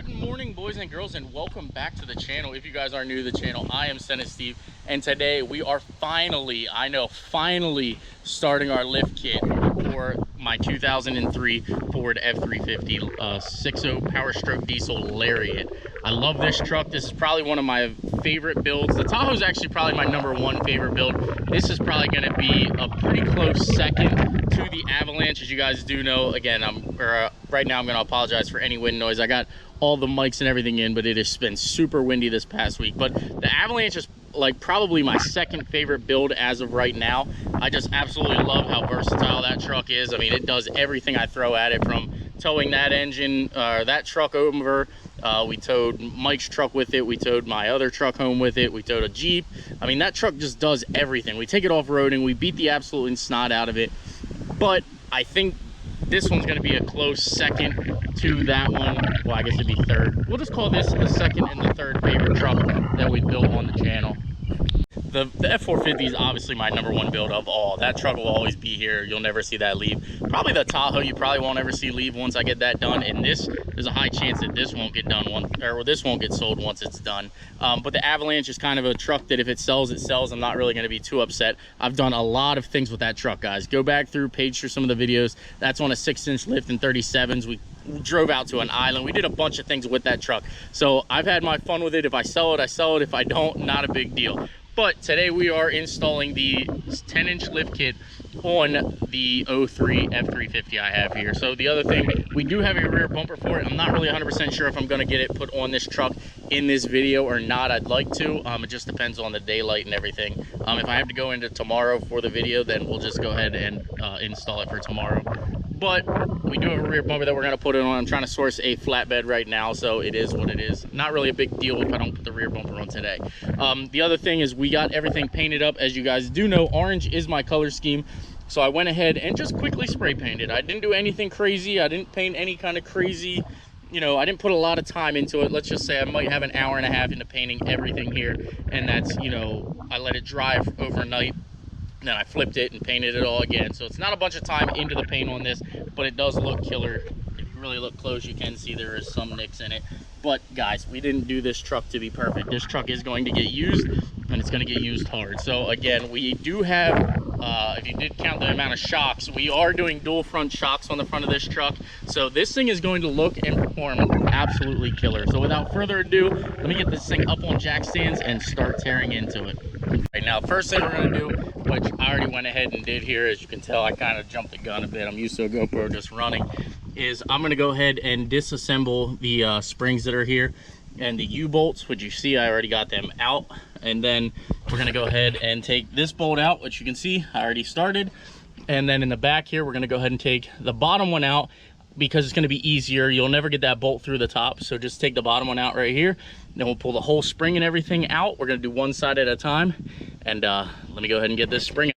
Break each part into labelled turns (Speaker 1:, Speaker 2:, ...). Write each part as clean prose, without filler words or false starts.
Speaker 1: Good morning, boys and girls, and welcome back to the channel. If you guys are new to the channel, I am Steve, and today we are finally starting our lift kit for my 2003 Ford F350 6.0 Power Stroke Diesel Lariat. I love this truck. This is probably one of my favorite builds. The Tahoe is actually probably my #1 favorite build. This is probably going to be a pretty close second to the Avalanche. As you guys do know, again, right now I'm going to apologize for any wind noise. I got all the mics and everything in, but it has been super windy this past week. But the Avalanche is like probably my second favorite build as of right now. I just absolutely love how versatile that truck is. I mean, it does everything I throw at it, from towing that engine, that truck over. We towed Mike's truck with it. We towed my other truck home with it. We towed a Jeep. I mean, that truck just does everything. We take it off-roading. We beat the absolute snot out of it. But I think this one's going to be a close second to that one. Well, I guess it'd be third. We'll just call this the second and the third favorite truck that we built on the channel. The F450 is obviously my #1 build of all. That truck will always be here. You'll never see that leave. Probably the Tahoe you probably won't ever see leave once I get that done. And this, there's a high chance that this won't get done this won't get sold once it's done. But the Avalanche is kind of a truck that if it sells, it sells. I'm not really going to be too upset. I've done a lot of things with that truck, guys. Go back through, page through some of the videos. That's on a 6-inch lift in 37s. We drove out to an island. We did a bunch of things with that truck. So I've had my fun with it. If I sell it, I sell it. If I don't, not a big deal. But today we are installing the 10-inch lift kit on the 03 F350 I have here. So the other thing, we do have a rear bumper for it. I'm not really 100% sure if I'm going to get it put on this truck in this video or not. I'd like to. It just depends on the daylight and everything. If I have to go into tomorrow for the video, then we'll just go ahead and install it for tomorrow. But we do have a rear bumper that we're going to put it on. I'm trying to source a flatbed right now, so it is what it is. Not really a big deal if I don't put the rear bumper on today. The other thing is we got everything painted up. As you guys do know, orange is my color scheme. So I went ahead and just quickly spray painted. I didn't do anything crazy. I didn't paint any kind of crazy, you know, I didn't put a lot of time into it. Let's just say I might have an hour and a half into painting everything here. And that's, you know, I let it dry overnight. Then I flipped it and painted it all again. So it's not a bunch of time into the paint on this, but it does look killer. If you really look close, you can see there is some nicks in it. But guys, we didn't do this truck to be perfect. This truck is going to get used, and it's going to get used hard. So again, we do have, if you did count the amount of shocks, we are doing dual front shocks on the front of this truck. So this thing is going to look and perform absolutely killer. So without further ado, let me get this thing up on jack stands and start tearing into it. Right now, first thing we're going to do, which I already went ahead and did here, as you can tell, I kind of jumped the gun a bit. I'm used to a GoPro just running, is I'm going to go ahead and disassemble the springs that are here and the U-bolts, which you see I already got them out. And then we're going to go ahead and take this bolt out, which you can see I already started. And then in the back here, we're going to go ahead and take the bottom one out because it's going to be easier. You'll never get that bolt through the top, so just take the bottom one out right here. Then we'll pull the whole spring and everything out. We're going to do one side at a time. And let me go ahead and get this spring.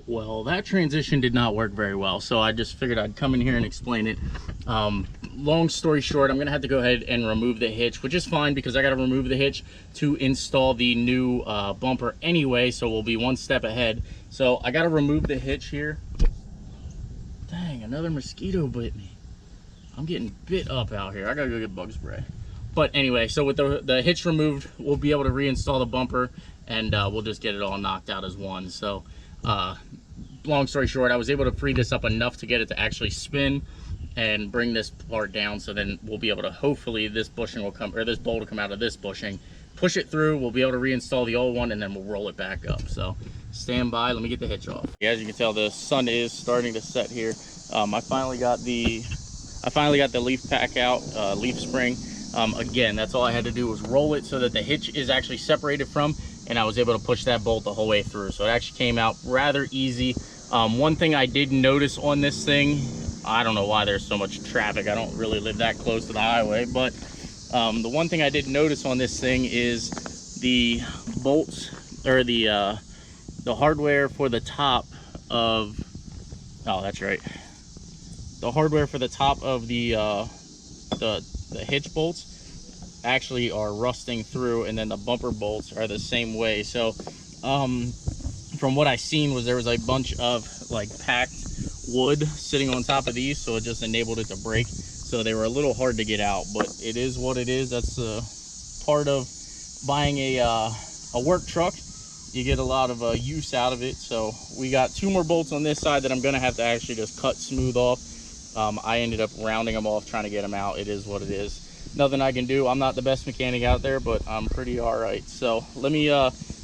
Speaker 1: Well, that transition did not work very well, so I just figured I'd come in here and explain it. Long story short, I'm gonna have to go ahead and remove the hitch, which is fine because I gotta remove the hitch to install the new bumper anyway, so we'll be one step ahead. So I gotta remove the hitch here. Dang, another mosquito bit me. I'm getting bit up out here. I gotta go get bug spray. But anyway, so with the hitch removed, we'll be able to reinstall the bumper, and we'll just get it all knocked out as one. So long story short, I was able to free this up enough to get it to actually spin and bring this part down, so then we'll be able to, hopefully this bushing will come, or this bolt will come out of this bushing, push it through, we'll be able to reinstall the old one, and then we'll roll it back up. So stand by, let me get the hitch off. As you can tell, the sun is starting to set here. I finally got the leaf pack out, leaf spring. Again, that's all I had to do was roll it so that the hitch is actually separated from, and I was able to push that bolt the whole way through. So it actually came out rather easy. One thing I did notice on this thing, I don't know why there's so much traffic. I don't really live that close to the highway, but the one thing I did notice on this thing is the bolts, or the hardware for the top of, oh, that's right. The hardware for the top of the hitch bolts actually are rusting through, and then the bumper bolts are the same way. So from what I seen was there was a bunch of like packed wood sitting on top of these, so it just enabled it to break. so they were a little hard to get out, but it is what it is. That's part of buying a work truck. You get a lot of use out of it. So we got 2 more bolts on this side that I'm gonna have to actually just cut smooth off. I ended up rounding them off trying to get them out. It is what it is. Nothing I can do. I'm not the best mechanic out there, but I'm pretty all right. So let me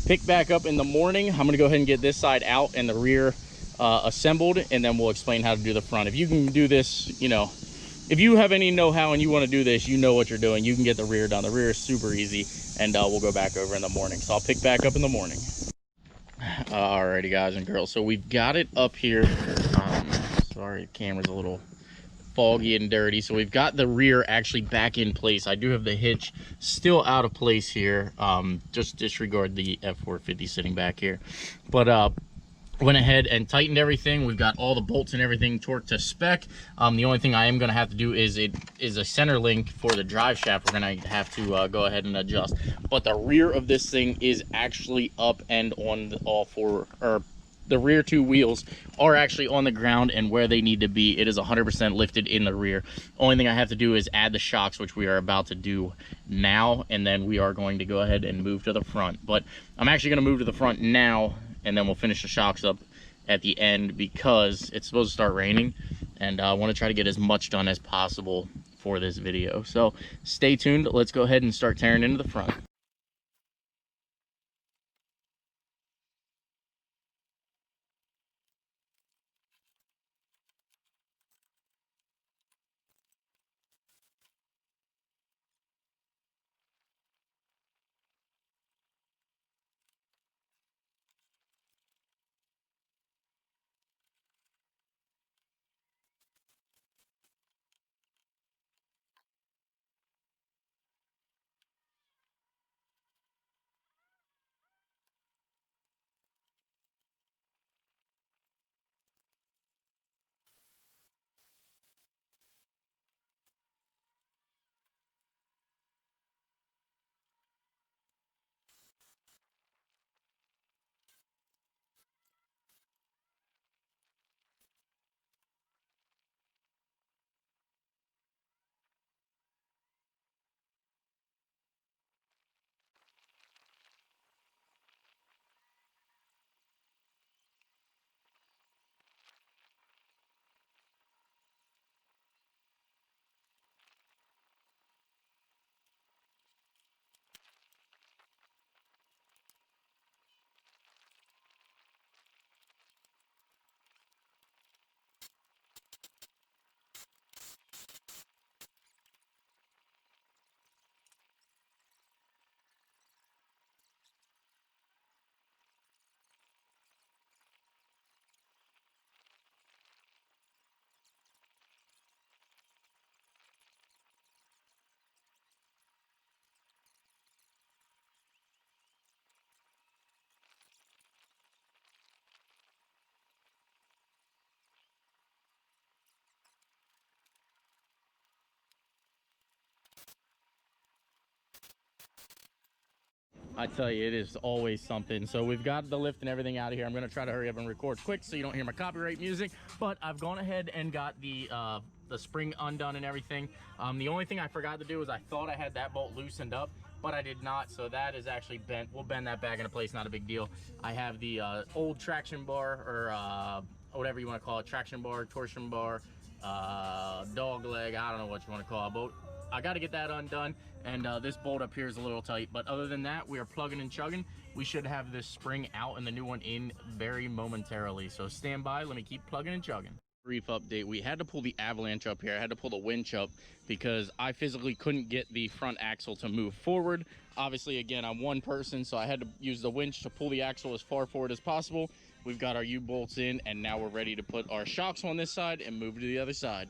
Speaker 1: pick back up in the morning. I'm gonna go ahead and get this side out and the rear assembled, and then we'll explain how to do the front. If you can do this, you know, if you have any know-how and you want to do this, you know what you're doing. You can get the rear done. The rear is super easy, and we'll go back over in the morning. So I'll pick back up in the morning. Alrighty, guys and girls. So we've got it up here. Sorry, the camera's a little foggy and dirty. So we've got the rear actually back in place. I do have the hitch still out of place here. Just disregard the F450 sitting back here. But went ahead and tightened everything. We've got all the bolts and everything torqued to spec. The only thing I am going to have to do is a center link for the drive shaft. We're going to have to go ahead and adjust. But the rear of this thing is actually up and on all 4, or the rear 2 wheels are actually on the ground and where they need to be. It is 100% lifted in the rear. Only thing I have to do is add the shocks, which we are about to do now, and then we are going to go ahead and move to the front. But I'm actually going to move to the front now, and then we'll finish the shocks up at the end because it's supposed to start raining, and I want to try to get as much done as possible for this video. So stay tuned. Let's go ahead and start tearing into the front. I tell you, it is always something. So we've got the lift and everything out of here. I'm going to try to hurry up and record quick so you don't hear my copyright music. But I've gone ahead and got the spring undone and everything. The only thing I forgot to do is I thought I had that bolt loosened up, but I did not. So that is actually bent. We'll bend that back into place. Not a big deal. I have the old traction bar, or whatever you want to call it, traction bar, torsion bar, dog leg, I don't know what you want to call it, but I got to get that undone. And this bolt up here is a little tight, but other than that, we are plugging and chugging. We should have this spring out and the new one in very momentarily. So stand by, let me keep plugging and chugging. Brief update, we had to pull the avalanche up here. I had to pull the winch up because I physically couldn't get the front axle to move forward. Obviously, again, I'm one person, so I had to use the winch to pull the axle as far forward as possible. We've got our U-bolts in, and now we're ready to put our shocks on this side and move to the other side.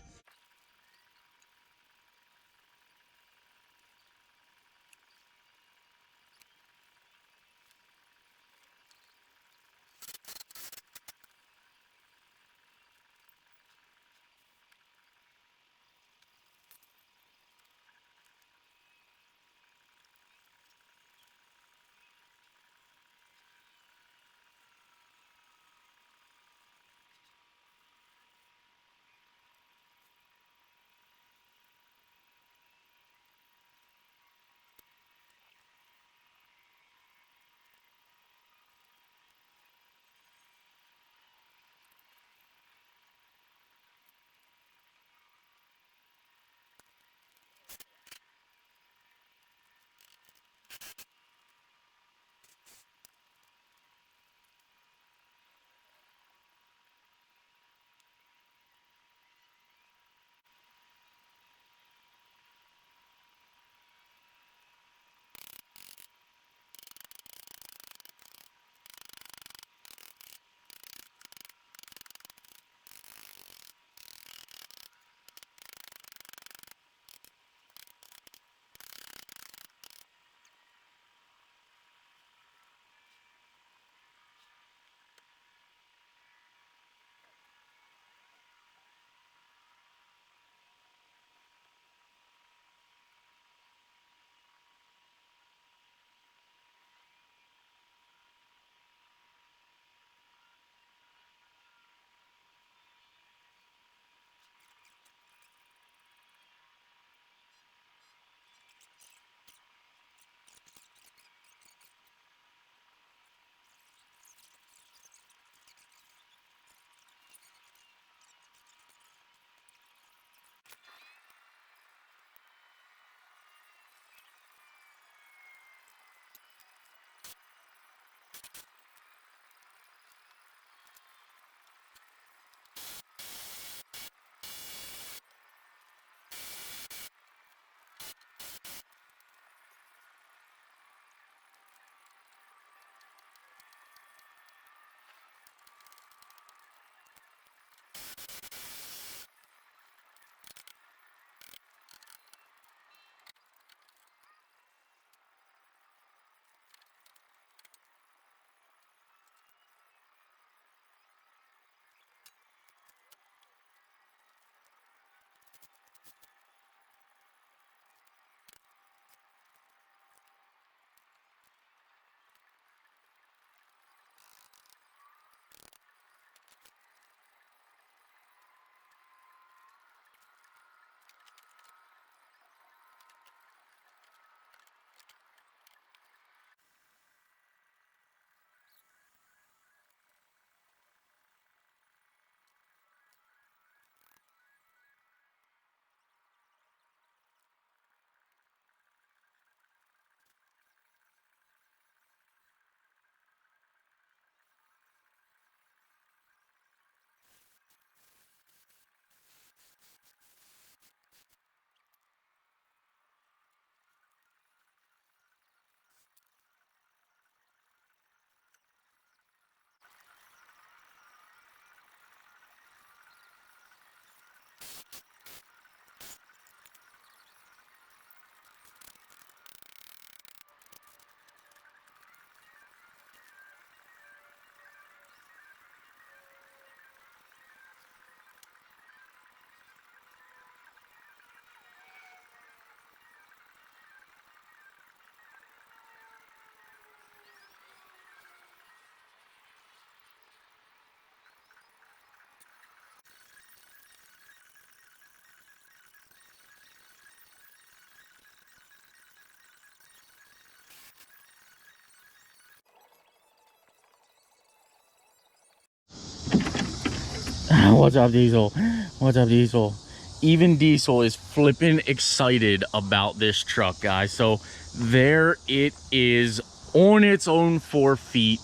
Speaker 1: What's up, Diesel? What's up, Diesel? Even Diesel is flipping excited about this truck, guys. So there it is on its own 4 feet.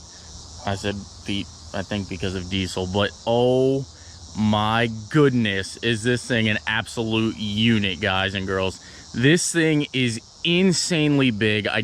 Speaker 1: I said feet, I think, because of Diesel, but oh my goodness, is this thing an absolute unit, guys and girls. This thing is insanely big. I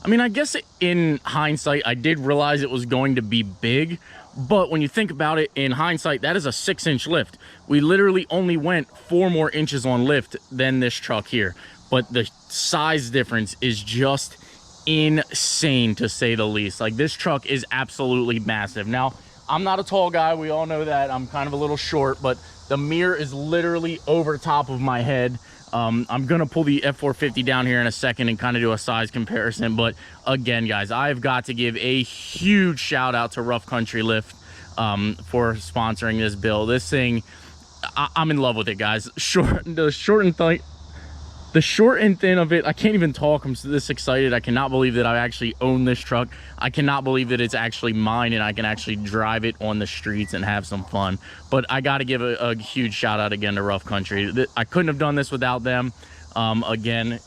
Speaker 1: mean, I guess in hindsight, I did realize it was going to be big, but when you think about it, in hindsight, that is a 6-inch lift. We literally only went 4 more inches on lift than this truck here, but the size difference is just insane, to say the least. Like, this truck is absolutely massive. Now, I'm not a tall guy, we all know that. I'm kind of a little short, but the mirror is literally over top of my head. I'm gonna pull the F450 down here in a second and kind of do a size comparison. But again, guys, I've got to give a huge shout out to Rough Country Lift for sponsoring this build. This thing, I'm in love with it, guys. The short and thin of it, I can't even talk. I'm this excited. I cannot believe that I actually own this truck. I cannot believe that it's actually mine and I can actually drive it on the streets and have some fun. But I got to give a huge shout out again to Rough Country. I couldn't have done this without them. Again,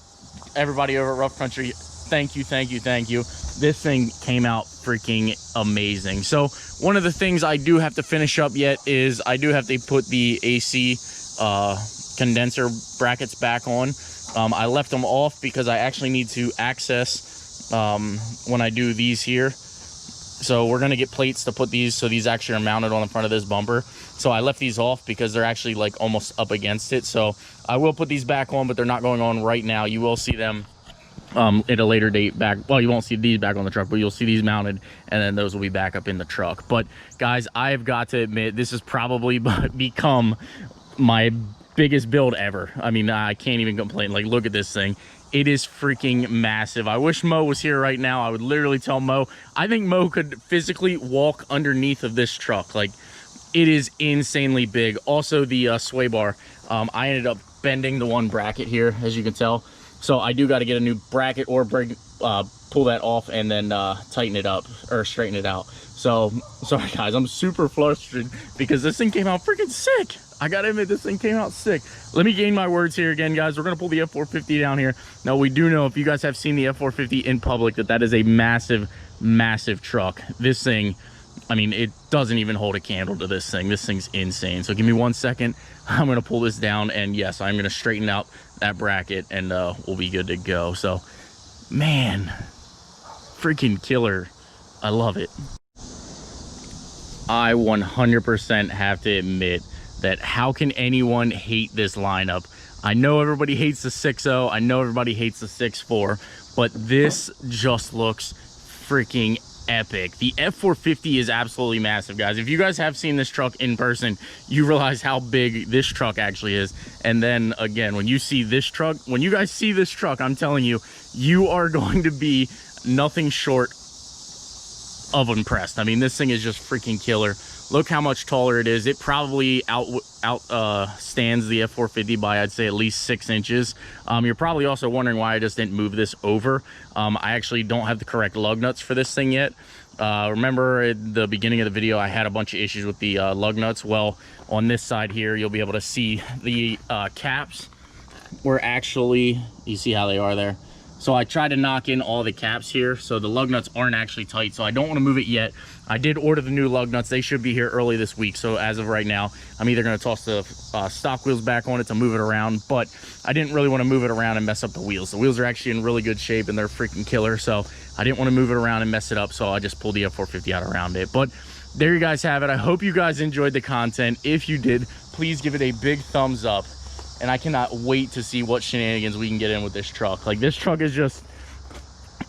Speaker 1: everybody over at Rough Country, thank you, thank you, thank you. This thing came out freaking amazing. So one of the things I do have to finish up yet is I do have to put the AC condenser brackets back on. I left them off because I actually need to access when I do these here. So we're gonna get plates to put these, so these actually are mounted on the front of this bumper. So I left these off because they're actually like almost up against it. So I will put these back on, but they're not going on right now. You will see them at a later date back. Well, you won't see these back on the truck, but you'll see these mounted, and then those will be back up in the truck. But guys, I've got to admit, this has probably become my biggest build ever. I mean, I can't even complain. Like, look at this thing. It is freaking massive. I wish Mo was here right now. I would literally tell Mo. I think Mo could physically walk underneath of this truck. Like, it is insanely big. Also, the sway bar, I ended up bending the one bracket here, as you can tell. So I do got to get a new bracket or pull that off and then tighten it up or straighten it out. So sorry guys, I'm super flustered because this thing came out freaking sick. I gotta admit, this thing came out sick. Let me gain my words here again, guys. We're gonna pull the F450 down here. Now, we do know, if you guys have seen the F450 in public, that is a massive, massive truck. This thing, I mean, it doesn't even hold a candle to this thing. This thing's insane. So give me 1 second. I'm gonna pull this down, and yes, I'm gonna straighten out that bracket, and we'll be good to go. So, man, freaking killer. I love it. I 100% have to admit that how can anyone hate this lineup? I know everybody hates the 6.0. I know everybody hates the 6.4, but this just looks freaking epic. The F450 is absolutely massive, guys. If you guys have seen this truck in person, you realize how big this truck actually is. And then again, when you see this truck, when you guys see this truck, I'm telling you, you are going to be nothing short of impressed. I mean, this thing is just freaking killer. Look how much taller it is. It probably stands the F450 by, I'd say, at least 6 inches. You're probably also wondering why I just didn't move this over. I actually don't have the correct lug nuts for this thing yet. Remember at the beginning of the video, I had a bunch of issues with the lug nuts. Well, on this side here, you'll be able to see the caps were actually, you see how they are there? So I tried to knock in all the caps here, so the lug nuts aren't actually tight, so I don't want to move it yet. I did order the new lug nuts. They should be here early this week, so as of right now, I'm either going to toss the stock wheels back on it to move it around, but I didn't really want to move it around and mess up the wheels. The wheels are actually in really good shape, and they're freaking killer, so I didn't want to move it around and mess it up, so I just pulled the F450 out around it. But there you guys have it. I hope you guys enjoyed the content. If you did, please give it a big thumbs up. And I cannot wait to see what shenanigans we can get in with this truck. Like, this truck is just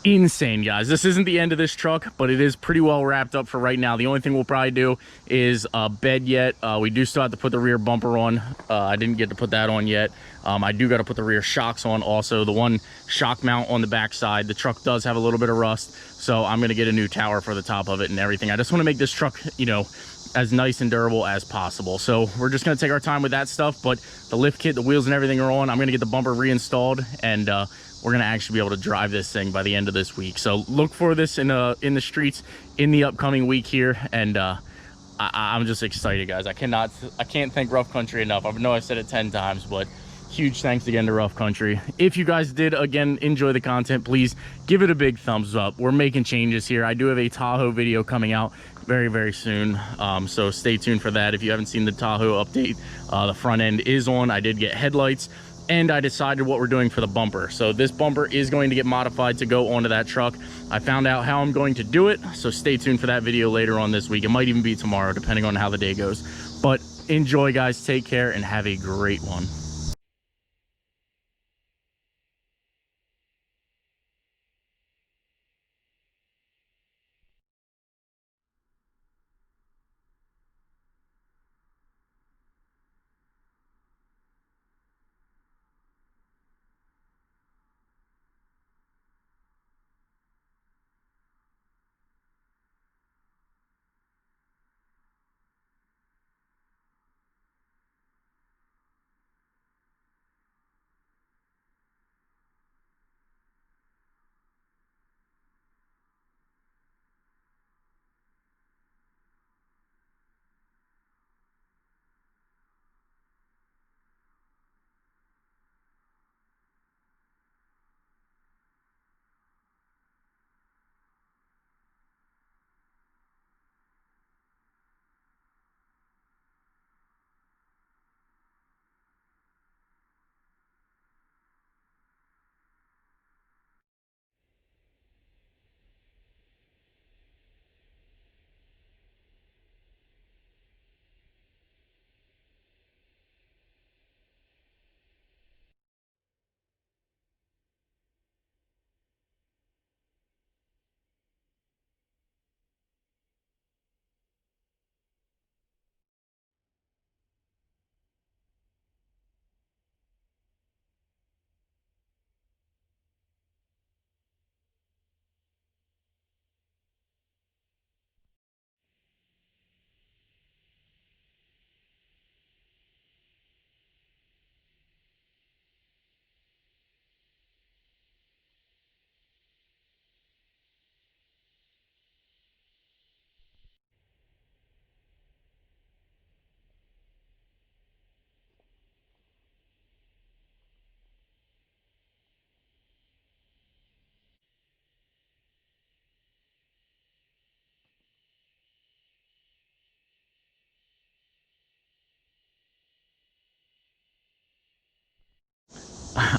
Speaker 1: insane, guys. This isn't the end of this truck, but it is pretty well wrapped up for right now. The only thing we'll probably do is bed yet. We do still have to put the rear bumper on. I didn't get to put that on yet. I do got to put the rear shocks on also. The one shock mount on the back side, the truck does have a little bit of rust, so I'm going to get a new tower for the top of it and everything. I just want to make this truck, you know, as nice and durable as possible. So we're just going to take our time with that stuff, but the lift kit, the wheels and everything are on. I'm going to get the bumper reinstalled, and we're going to actually be able to drive this thing by the end of this week. So look for this in the streets in the upcoming week here, and I'm just excited, guys. I can't thank Rough Country enough. I know I've said it 10 times, but huge thanks again to Rough Country. If you guys did, again, enjoy the content, please give it a big thumbs up. We're making changes here. I do have a Tahoe video coming out very, very soon, so stay tuned for that. If you haven't seen the Tahoe update, the front end is on. I did get headlights, and I decided what we're doing for the bumper. So this bumper is going to get modified to go onto that truck. I found out how I'm going to do it, so stay tuned for that video later on this week. It might even be tomorrow, depending on how the day goes. But enjoy, guys. Take care and have a great one.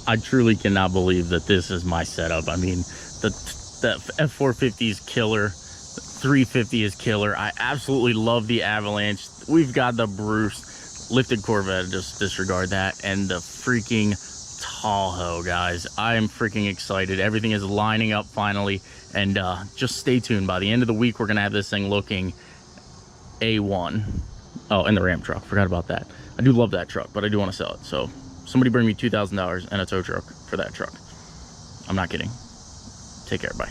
Speaker 1: I truly cannot believe that this is my setup. I mean, the F450 is killer. 350 is killer. I absolutely love the Avalanche. We've got the Bruce lifted Corvette, just disregard that, and the freaking Tahoe, guys. I am freaking excited. Everything is lining up finally, and just stay tuned. By the end of the week, we're gonna have this thing looking A1. Oh, and the Ram truck, forgot about that. I do love that truck, but I do want to sell it. So somebody bring me $2,000 and a tow truck for that truck. I'm not kidding. Take care, bye.